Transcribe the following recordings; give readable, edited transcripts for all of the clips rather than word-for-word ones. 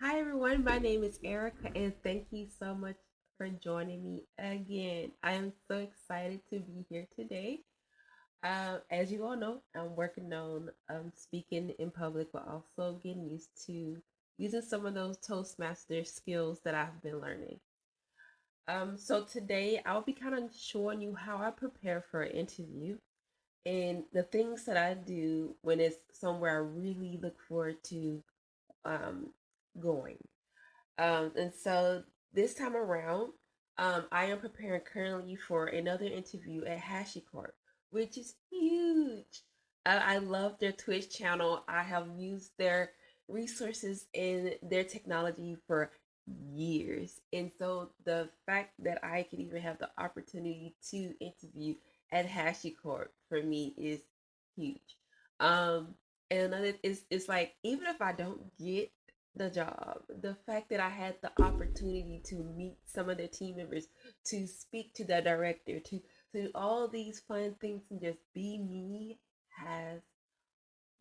Hi everyone, my name is Erica and thank you so much for joining me again. I am so excited to be here today. As you all know, I'm working on speaking in public, but also getting used to using some of those Toastmaster skills that I've been learning. So today I'll be kind of showing you how I prepare for an interview and the things that I do when it's somewhere I really look forward to um, going. And so this time around, I am preparing currently for another interview at HashiCorp, which is huge. I love their Twitch channel. I have used their resources and their technology for years. And so the fact that I could even have the opportunity to interview at HashiCorp for me is huge. Um, and another is it's like even if I don't get the job, the fact that I had the opportunity to meet some of their team members, to speak to the director, to all these fun things and just be me has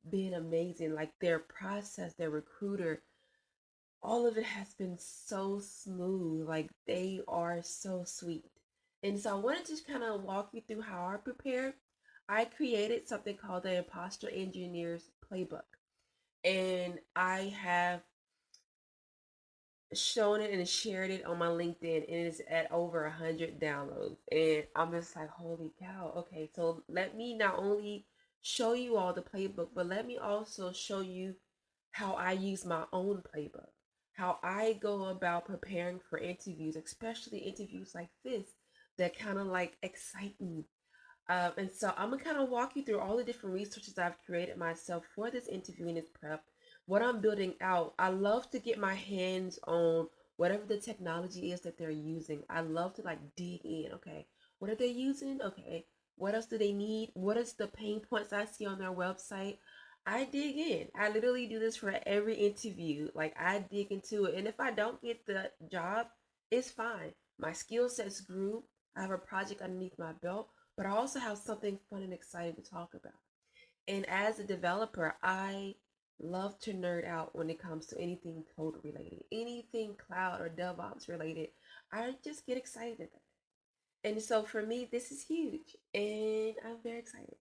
been amazing. Like their process, their recruiter, all of it has been so smooth. Like they are so sweet. And so I wanted to just kind of walk you through how I prepare. I created something called the Imposter Engineers Playbook. And I have shown it and shared it on my LinkedIn, and it's at over 100 downloads. And I'm just like, holy cow. Okay, so let me not only show you all the playbook, but let me also show you how I use my own playbook, how I go about preparing for interviews, especially interviews like this that kind of like excite me. And so I'm gonna kind of walk you through all the different resources I've created myself for this interview and this prep, what I'm building out. I love to get my hands on whatever the technology is that they're using. I love to like dig in. Okay, what are they using? Okay, what else do they need? What is the pain points I see on their website? I dig in. I literally do this for every interview. Like I dig into it. And if I don't get the job, it's fine. My skill sets grew. I have a project underneath my belt, but I also have something fun and exciting to talk about. And as a developer, I love to nerd out when it comes to anything code related, anything cloud or DevOps related. I just get excited at that. And so for me, this is huge, and I'm very excited.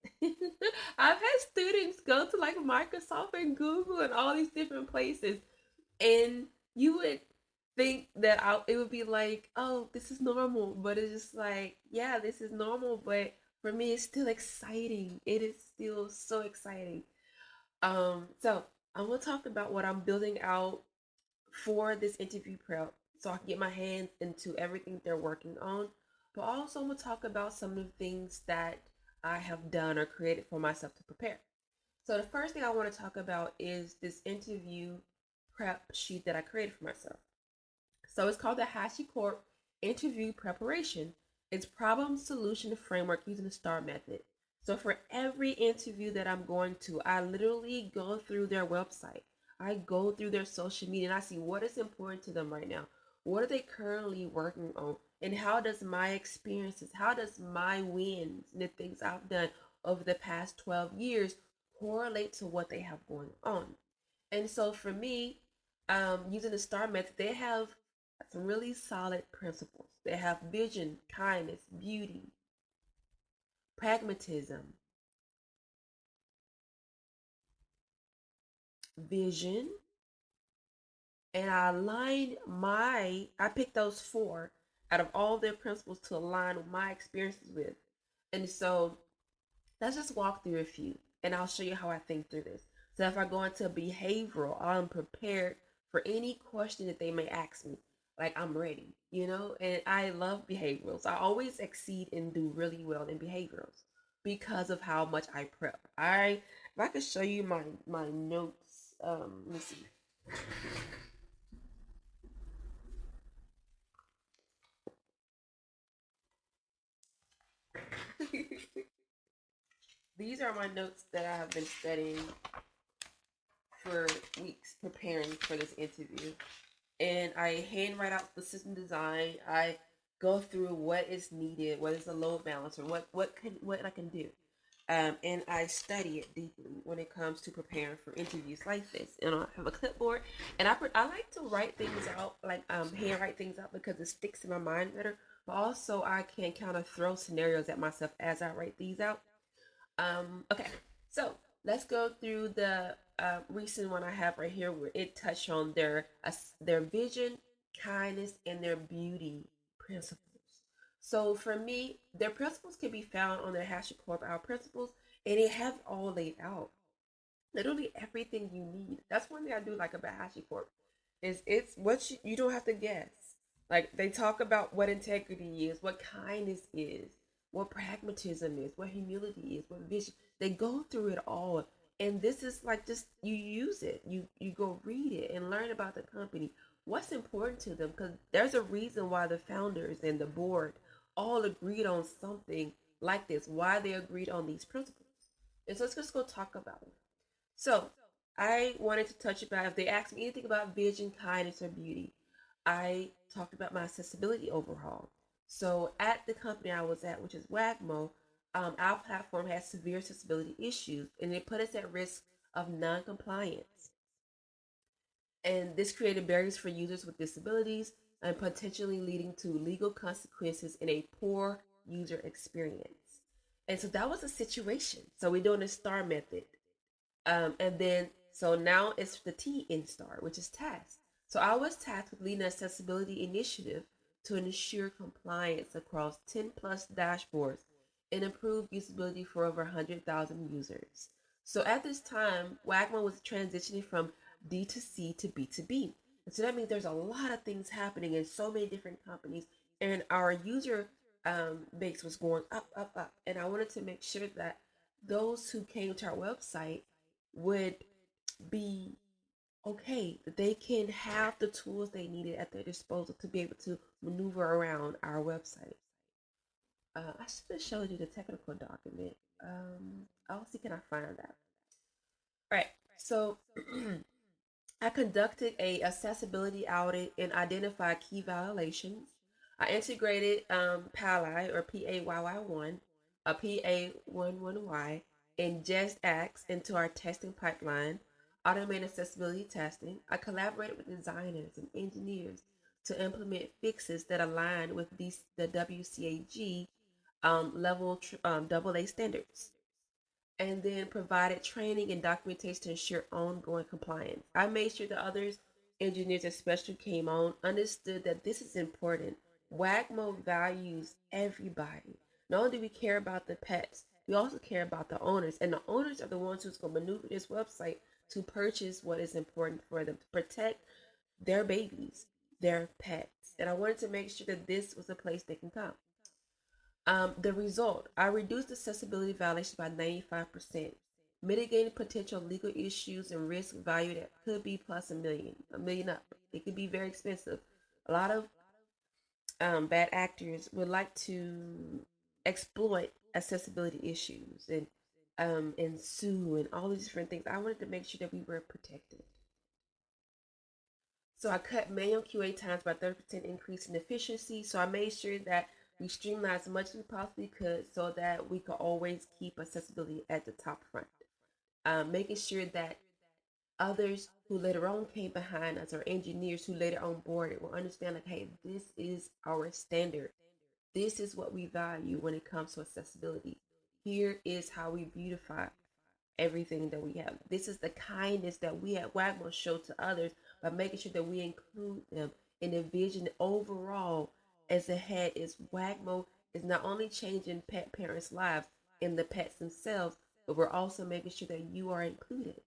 I've had students go to like Microsoft and Google and all these different places, and you would think that it would be like, oh, this is normal, but it's just like, yeah, this is normal, but for me, it's still exciting. It is still so exciting. So I'm gonna talk about what I'm building out for this interview prep, so I can get my hands into everything they're working on. But also, I'm gonna talk about some of the things that I have done or created for myself to prepare. So the first thing I want to talk about is this interview prep sheet that I created for myself. So it's called the HashiCorp Interview Preparation. It's problem solution framework using the STAR method. So for every interview that I'm going to, I literally go through their website. I go through their social media and I see what is important to them right now. What are they currently working on? And how does my experiences, how does my wins and the things I've done over the past 12 years correlate to what they have going on? And so for me, using the STAR method, they have some really solid principles. They have vision, kindness, beauty, pragmatism, vision, and I picked those four out of all their principles to align with my experiences with. And so let's just walk through a few and I'll show you how I think through this. So if I go into behavioral, I'm prepared for any question that they may ask me. Like I'm ready, you know? And I love behaviorals. I always exceed and do really well in behaviorals because of how much I prep. If I could show you my notes, let me see. These are my notes that I have been studying for weeks preparing for this interview. And I handwrite out the system design. I go through what is needed, what is the load balancer, what I can do. and I study it deeply when it comes to preparing for interviews like this. And I have a clipboard, and I like to write things out, like hand write things out because it sticks in my mind better. But also, I can kind of throw scenarios at myself as I write these out. Okay, so let's go through the recent one I have right here, where it touched on their vision, kindness, and their beauty principles. So for me, their principles can be found on their HashiCorp Our Principles, and they have it all laid out. Literally everything you need. That's one thing I do like about HashiCorp, is it's what you don't have to guess. Like they talk about what integrity is, what kindness is, what pragmatism is, what humility is, what vision. They go through it all. And this is like, just you use it. You go read it and learn about the company. What's important to them, because there's a reason why the founders and the board all agreed on something like this, why they agreed on these principles. And so let's just go talk about it. So I wanted to touch about, if they asked me anything about vision, kindness, or beauty, I talked about my accessibility overhaul. So at the company I was at, which is Wagmo, our platform has severe accessibility issues, and it put us at risk of non-compliance. And this created barriers for users with disabilities and potentially leading to legal consequences and a poor user experience. And so that was a situation. So we're doing a STAR method. And then, so now it's the T in STAR, which is task. So I was tasked with leading an accessibility initiative to ensure compliance across 10 plus dashboards and improve usability for over 100,000 users. So at this time, Wagman was transitioning from D2C to B2B. And so that means there's a lot of things happening in so many different companies, and our user base was going up, up, up. And I wanted to make sure that those who came to our website would be okay, that they can have the tools they needed at their disposal to be able to maneuver around our website. I should have showed you the technical document. I'll see, can I find that? All right, so I conducted a accessibility audit and identified key violations. I integrated PALI, or PAYY1, a PA11Y, and JustX into our testing pipeline, automated accessibility testing. I collaborated with designers and engineers to implement fixes that align with the WCAG level AA standards, and then provided training and documentation to ensure ongoing compliance. I made sure the others, engineers especially, came on, understood that this is important. Wagmo values everybody. Not only do we care about the pets, we also care about the owners, and the owners are the ones who's going to maneuver this website to purchase what is important for them, to protect their babies, their pets. And I wanted to make sure that this was a place they can come. The result, I reduced accessibility violations by 95%, mitigating potential legal issues and risk value that could be plus a million up. It could be very expensive. A lot of bad actors would like to exploit accessibility issues and sue and all these different things. I wanted to make sure that we were protected. So I cut manual QA times by 30%, increase in efficiency. So I made sure that we streamlined as much as we possibly could so that we could always keep accessibility at the top front. Making sure that others who later on came behind us, or engineers who later on boarded, will understand, like, hey, this is our standard. This is what we value when it comes to accessibility. Here is how we beautify everything that we have. This is the kindness that we at Wagmo show to others by making sure that we include them in the vision overall. As the head is, Wagmo is not only changing pet parents' lives and the pets themselves, but we're also making sure that you are included.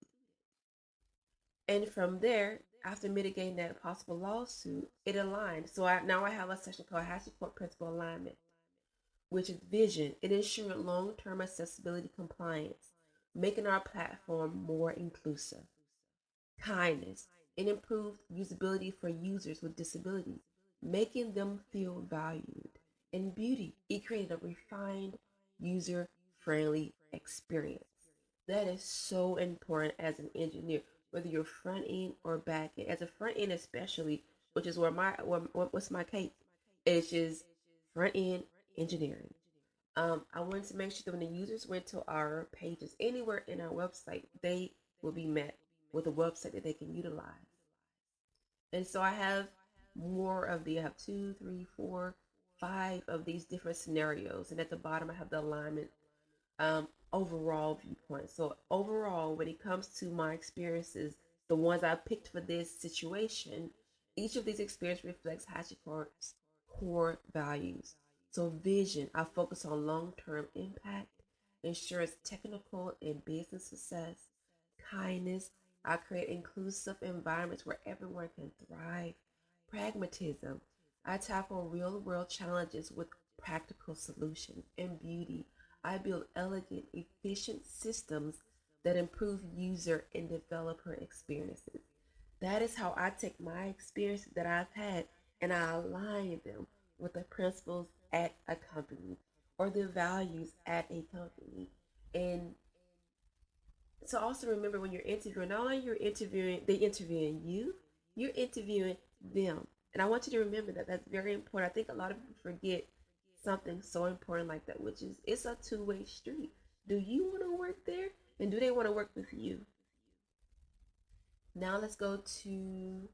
And from there, after mitigating that possible lawsuit, it aligned. So now I have a section called HashiCorp Principal Alignment, which is vision. It ensured long-term accessibility compliance, making our platform more inclusive. Kindness. It improved usability for users with disabilities, making them feel valued. And beauty. It created a refined, user-friendly experience. That is so important as an engineer, whether you're front end or back end. As a front end, especially, which is what's my case. It's just front end engineering. I wanted to make sure that when the users went to our pages anywhere in our website, they will be met with a website that they can utilize. And so I have more of the, I have 2, 3, 4, 5 of these different scenarios. And at the bottom, I have the alignment overall viewpoint. So overall, when it comes to my experiences, the ones I picked for this situation, each of these experiences reflects HashiCorp's core values. So vision, I focus on long-term impact, ensures technical and business success. Kindness, I create inclusive environments where everyone can thrive. Pragmatism, I tackle real-world challenges with practical solutions. And beauty, I build elegant, efficient systems that improve user and developer experiences. That is how I take my experiences that I've had and I align them with the principles at a company or the values at a company. And so also remember when you're interviewing, not only you're interviewing, they interviewing you, you're interviewing them. And I want you to remember that that's very important. I think a lot of people forget something so important like that, which is it's a two-way street. Do you want to work there? And do they want to work with you? Now let's go to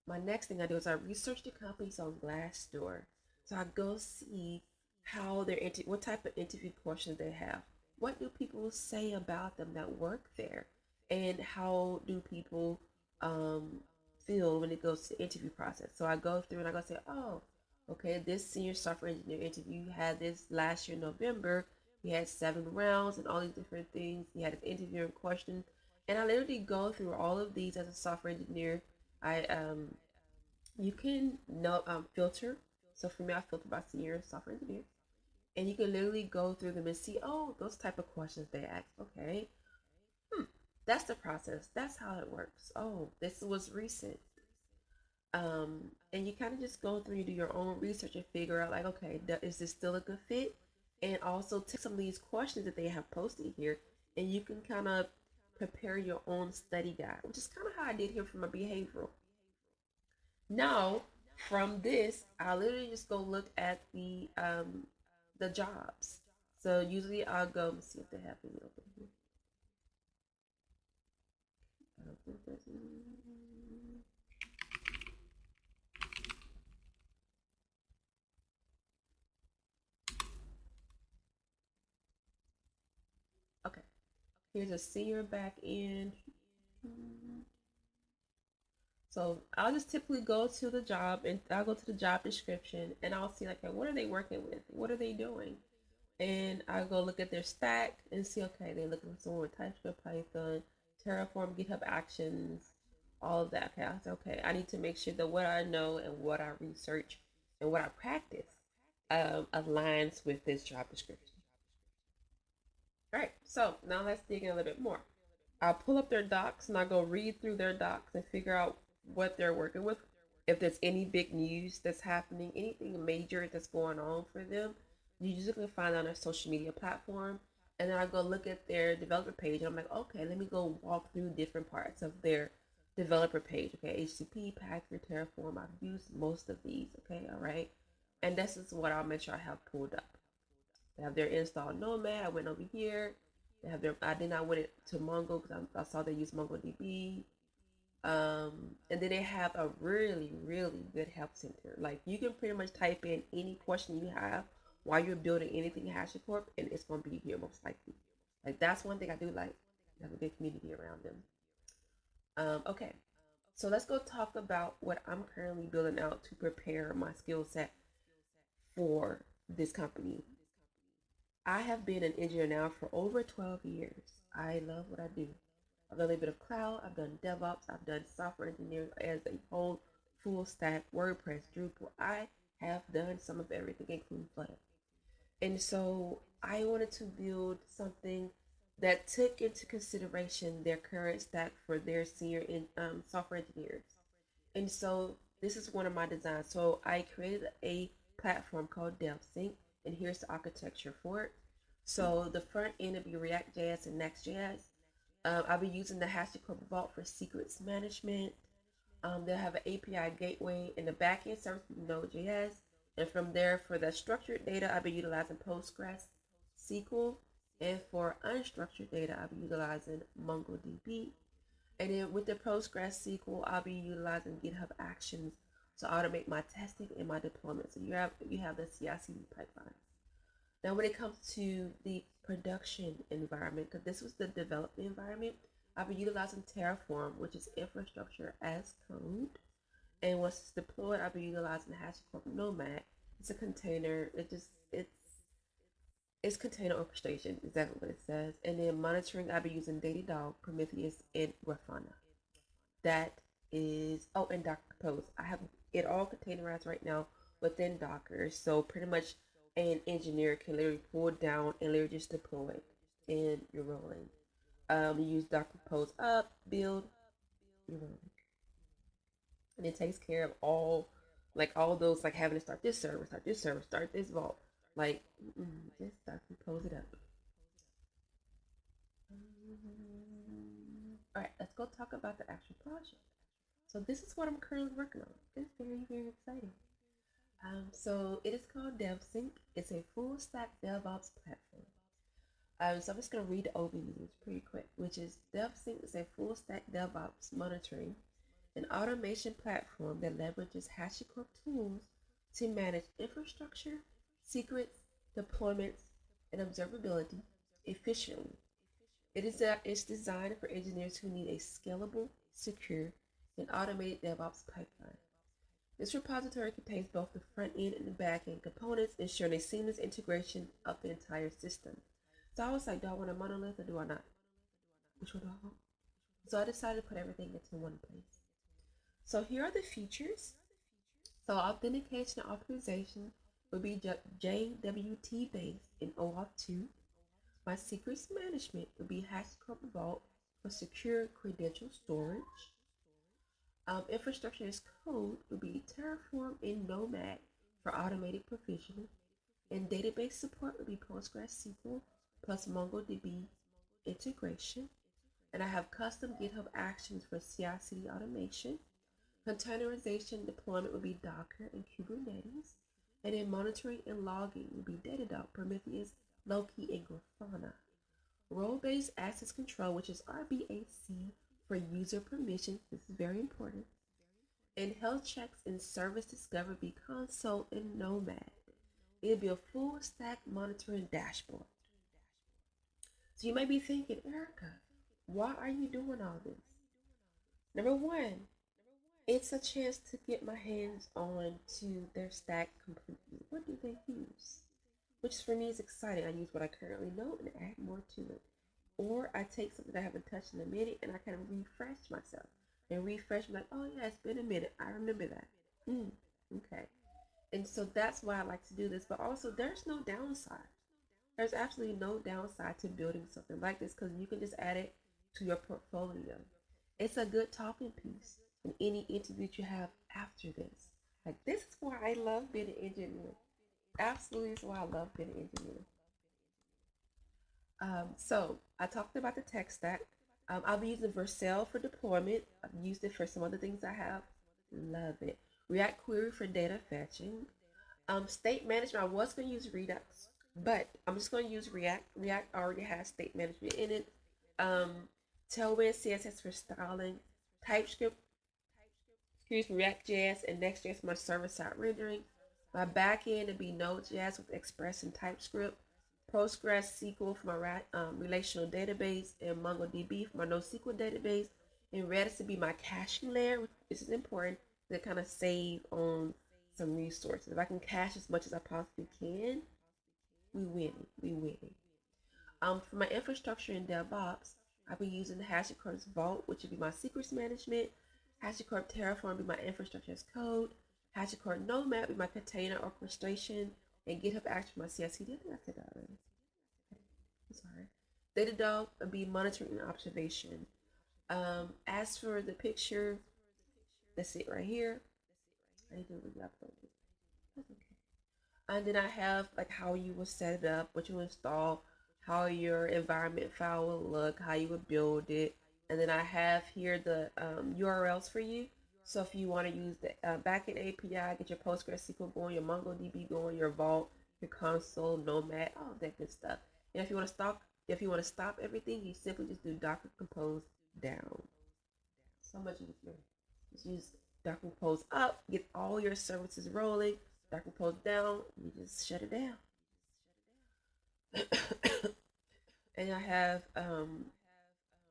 my next thing I do is I research the companies on Glassdoor. So I go see how what type of interview questions they have. What do people say about them that work there? And how do people um, feel when it goes to the interview process? So I go through and I go say, oh, okay, this senior software engineer interview had this last year in November. He had 7 rounds and all these different things. He had his interviewing questions. And I literally go through all of these as a software engineer. I You can know filter. So for me, I filter by senior software engineer, and you can literally go through them and see, oh, those type of questions they ask. Okay, that's the process. That's how it works. Oh, this was recent. And you kind of just go through, you do your own research and figure out like, okay, is this still a good fit? And also take some of these questions that they have posted here, and you can kind of prepare your own study guide, which is kind of how I did here for my behavioral. Now, from this, I literally just go look at the jobs. So usually I'll go and see if they have any open here. I don't think there's any. Okay, here's a senior back end. So I'll just typically go to the job and I'll go to the job description and I'll see like, okay, what are they working with? What are they doing? And I go look at their stack and see, okay, they're looking for someone with TypeScript, Python, Terraform, GitHub Actions, all of that. Okay, I say, okay, I need to make sure that what I know and what I research and what I practice aligns with this job description. All right, so now let's dig in a little bit more. I'll pull up their docs and I'll go read through their docs and figure out what they're working with. If there's any big news that's happening, anything major that's going on for them, you usually can find on their social media platform. And then I go look at their developer page and I'm like, okay, let me go walk through different parts of their developer page. Okay, HTTP, Packer, Terraform, I've used most of these. Okay, all right. And this is what I'll make sure I have pulled up. They have their installed Nomad. I went over here. They have their. I then I went to Mongo because I saw they use MongoDB. And then they have a really, really good help center. Like you can pretty much type in any question you have while you're building anything HashiCorp, and it's gonna be here most likely. Like that's one thing I do like. You have a good community around them. Okay, so let's go talk about what I'm currently building out to prepare my skill set for this company. I have been an engineer now for over 12 years. I love what I do. I've done a little bit of cloud, I've done DevOps, I've done software engineering as a whole full stack, WordPress, Drupal. I have done some of everything, including Flutter. And so I wanted to build something that took into consideration their current stack for their senior software engineers. And so this is one of my designs. So I created a platform called DevSync, and here's the architecture for it. So the front end will be React.js and Next.js. I'll be using the HashiCorp Vault for secrets management. They'll have an API gateway, and the backend service will be Node.js. And from there, for the structured data, I'll be utilizing Postgres SQL. And for unstructured data, I'll be utilizing MongoDB. And then with the Postgres SQL, I'll be utilizing GitHub Actions to automate my testing and my deployment. So you have the CI/CD pipeline. Now, when it comes to the production environment, because this was the development environment, I'll be utilizing Terraform, which is infrastructure as code. And once it's deployed, I'll be utilizing HashiCorp Nomad. It's a container. It's container orchestration, exactly what it says. And then monitoring, I'll be using Datadog, Prometheus, and Grafana. That is, oh, and Docker Compose. I have it all containerized right now within Docker. So pretty much an engineer can literally pull it down and literally just deploy it, and you're rolling. You use Docker Compose up, build, you're rolling. And it takes care of all those, like having to start this server, start this vault. Like, just Docker Compose it up. All right, let's go talk about the actual project. So this is what I'm currently working on. It's very, very exciting. So it is called DevSync. It's a full stack DevOps platform. So I'm just going to read the overview. It's pretty quick, which is DevSync is a full stack DevOps monitoring and automation platform that leverages HashiCorp tools to manage infrastructure, secrets, deployments, and observability efficiently. It's designed for engineers who need a scalable, secure, and automated DevOps pipeline. This repository contains both the front end and the back end components, ensuring a seamless integration of the entire system. So I was like, do I want a monolith or do I not? Which one do I want? So I decided to put everything into one place. So here are the features. So authentication and authorization will be JWT based in OAuth 2. My secrets management will be HashiCorp Vault for secure credential storage. Infrastructure as code will be Terraform and Nomad for automated provisioning. And database support will be PostgreSQL plus MongoDB integration. And I have custom GitHub actions for CI/CD automation. Containerization deployment will be Docker and Kubernetes. And then monitoring and logging will be Datadog, Prometheus, Loki, and Grafana. Role-based access control, which is RBAC for user permissions. This is very important. And health checks and service discovery will be Console and Nomad. It'll be a full stack monitoring dashboard. So you may be thinking, Erica, why are you doing all this? Number one, it's a chance to get my hands on to their stack completely. What do they use? Which for me is exciting. I use what I currently know and add more to it. Or I take something I haven't touched in a minute and I kind of refresh myself. And refresh, like, oh yeah, it's been a minute. I remember that. Okay. And so that's why I like to do this. But also, there's no downside. There's absolutely no downside to building something like this because you can just add it to your portfolio. It's a good talking piece in any interview you have after this. Like, this is why I love being an engineer. Absolutely, is why I love being an engineer. So I talked about the tech stack. I'll be using Vercel for deployment. I've used it for some other things I have. Love it. React Query for data fetching. State management, I was going to use Redux, but I'm just going to use React. React already has state management in it. Tailwind CSS for styling. TypeScript, React.js, and Next.js for my server-side rendering. My backend would be Node.js with Express and TypeScript. PostgreSQL for my relational database, and MongoDB for my NoSQL database. And Redis to be my caching layer, which is important to kind of save on some resources. If I can cache as much as I possibly can, we win. For my infrastructure in DevOps, I'll be using the HashiCorp's Vault, which would be my secrets management. HashiCorp Terraform will be my infrastructure as code. HashiCorp Nomad will be my container orchestration. And GitHub Actions for my CI/CD. I think I said that already. I'm sorry. Datadog will be monitoring and observation. As for the picture, that's it right here. I need to re-upload it. That's okay. And then I have like how you will set it up, what you install, how your environment file will look, how you would build it. And then I have here the URLs for you. So if you want to use the backend API, get your PostgreSQL going, your MongoDB going, your Vault, your console, Nomad, all that good stuff. And if you want to stop everything, you simply just do Docker Compose down. So much easier. Just use Docker Compose up, get all your services rolling. Docker Compose down, you just shut it down. And I have,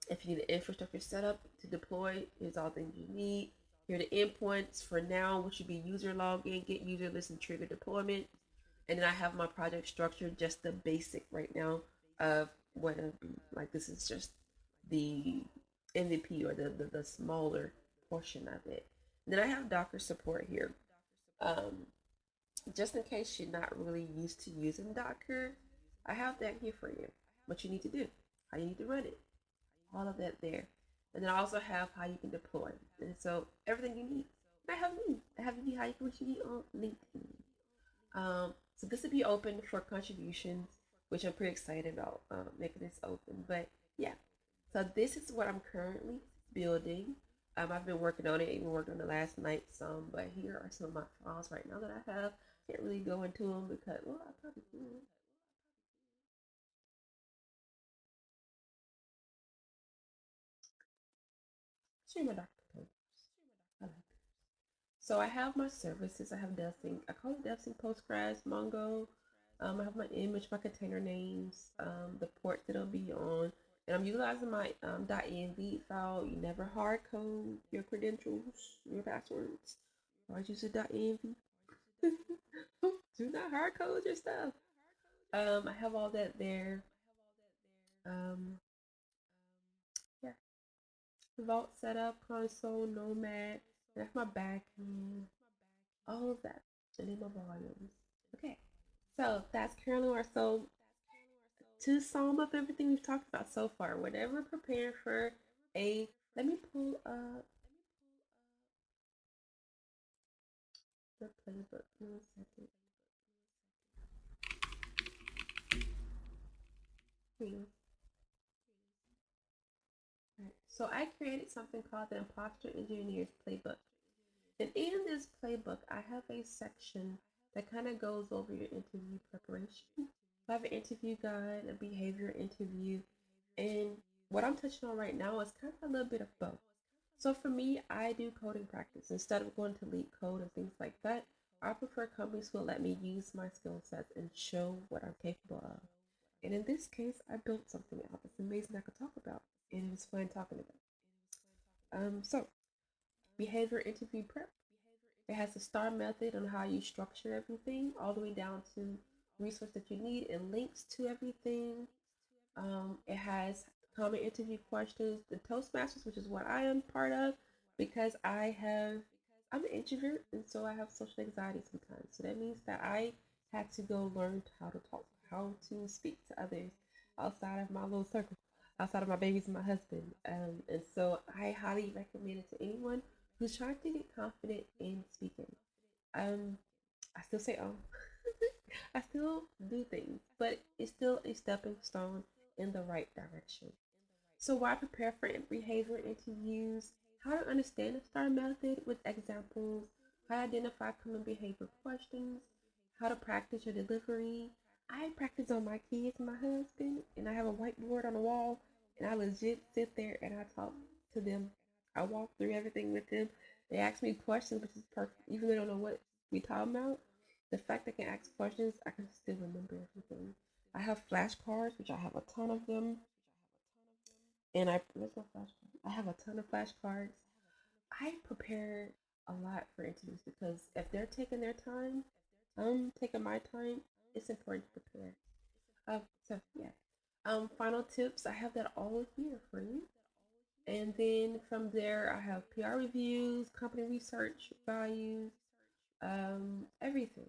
if you need the infrastructure set up to deploy, here's all things you need. Here are the endpoints for now, which should be user login, get user list, and trigger deployment. And then I have my project structure, just the basic right now of what like this is just the MVP or the smaller portion of it. And then I have Docker support here. Um, just in case you're not really used to using Docker, I have that here for you. What you need to do, how you need to run it, all of that there. And then I also have how you can deploy. And so everything you need, I have me. I have you how you can what you need on LinkedIn. So this will be open for contributions, which I'm pretty excited about making this open. But yeah, so this is what I'm currently building. I've been working on it, even worked on it last night some, but here are some of my files right now that I have. Can't really go into them because, well, I probably can. Share my document. I like it. So I have my services. I have DevSync. I call it DevSync Postgres, Mongo. I have my image, my container names, the port that it'll be on, and I'm utilizing my .env file. You never hard code your credentials, your passwords. Always use a .env. Do not hard code your stuff. I have all that there. Um, yeah, Vault setup, console, Nomad. That's my back end. All of that, and then my volumes. Okay, so that's currently where. So to sum up everything we've talked about so far, whenever preparing for a, let me pull up the playbook in a second. Here. Right. So I created something called the Imposter Engineer's Playbook. And in this playbook, I have a section that kind of goes over your interview preparation. I have an interview guide, a behavior interview, and what I'm touching on right now is kind of a little bit of both. So for me, I do coding practice. Instead of going to lead code and things like that, I prefer companies who will let me use my skill sets and show what I'm capable of. And in this case, I built something out that's amazing I could talk about, and it was fun talking about. So behavior interview prep. It has the STAR method on how you structure everything, all the way down to resource that you need and links to everything. It has common interview questions, the Toastmasters, which is what I am part of, because I'm an introvert, and so I have social anxiety sometimes. So that means that I had to go learn how to talk, how to speak to others outside of my little circle, outside of my babies and my husband. And so I highly recommend it to anyone who's trying to get confident in speaking. Um, I still say oh. I still do things, but it's still a stepping stone in the right direction. So why prepare for behavior interviews? How to understand the STAR method with examples, how to identify common behavior questions, how to practice your delivery. I practice on my kids and my husband, and I have a whiteboard on the wall, and I legit sit there and I talk to them. I walk through everything with them. They ask me questions, which is perfect, even though they don't know what we talking about. The fact I can ask questions, I can still remember everything. I have flashcards, which I have a ton of them, and where's my flashcard? I have a ton of flashcards. I prepare a lot for interviews because if they're taking their time, I'm taking my time. It's important to prepare. So yeah. Final tips. I have that all here for you. And then from there, I have PR reviews, company research values, everything.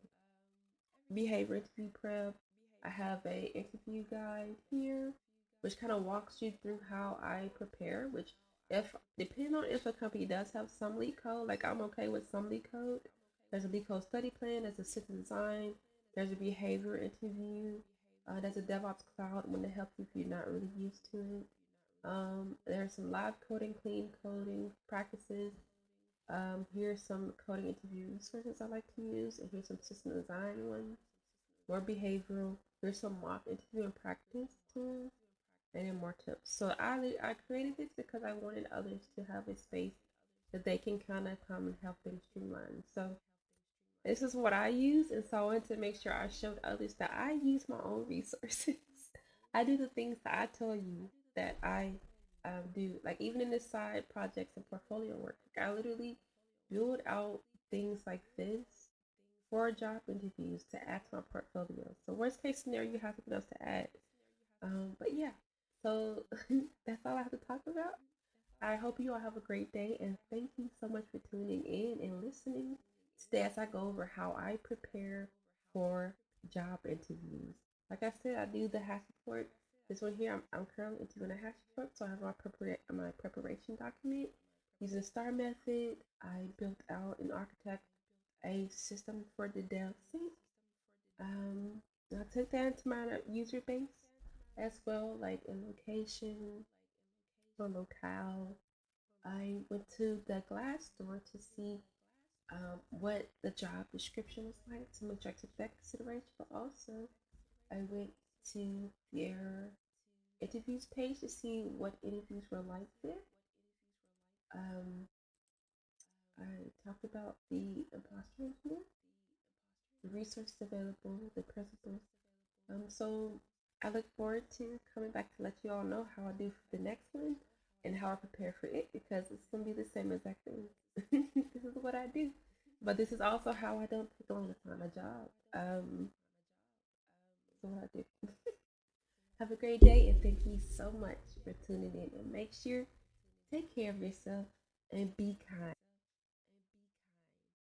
Behavior interview prep. I have a interview guide here, which kind of walks you through how I prepare. Which, if depending on if a company does have some lead code, like I'm okay with some lead code. There's a lead code study plan. There's a system design. There's a behavior interview. There's a DevOps cloud one to help you if you're not really used to it. There's some live coding, clean coding practices, Here's some coding interview resources I like to use, and here's some system design ones, more behavioral. Here's some mock interview and practice tools, and then more tips. So I created this because I wanted others to have a space that they can kind of come and help them streamline. So this is what I use, and so I wanted to make sure I showed others that I use my own resources. I do the things that I tell you that I do, like even in the side projects and portfolio work. Like, I literally build out things like this for job interviews to add to my portfolio. So worst case scenario, you have something else to add. But yeah, so that's all I have to talk about. I hope you all have a great day, and thank you so much for tuning in and listening today as I go over how I prepare for job interviews. Like I said, I do the HashiCorp. This one here, I'm currently interviewing a HashiCorp, so I have my preparation document using the STAR method. I built out and architect a system for the DevSync. Um, I took that into my user base as well, like in location, on locale. I went to the Glassdoor to see what the job description was like to make sure I took that consideration. But also, I went to their interviews page to see what interviews were like there. Um, I talked about the imposter engineer, the resources available, the principles. So I look forward to coming back to let you all know how I do for the next one and how I prepare for it because it's gonna be the same exact thing. This is what I do, but this is also how I don't take on to find a job. So what I do. Have a great day and thank you so much for tuning in. And make sure take care of yourself and be kind.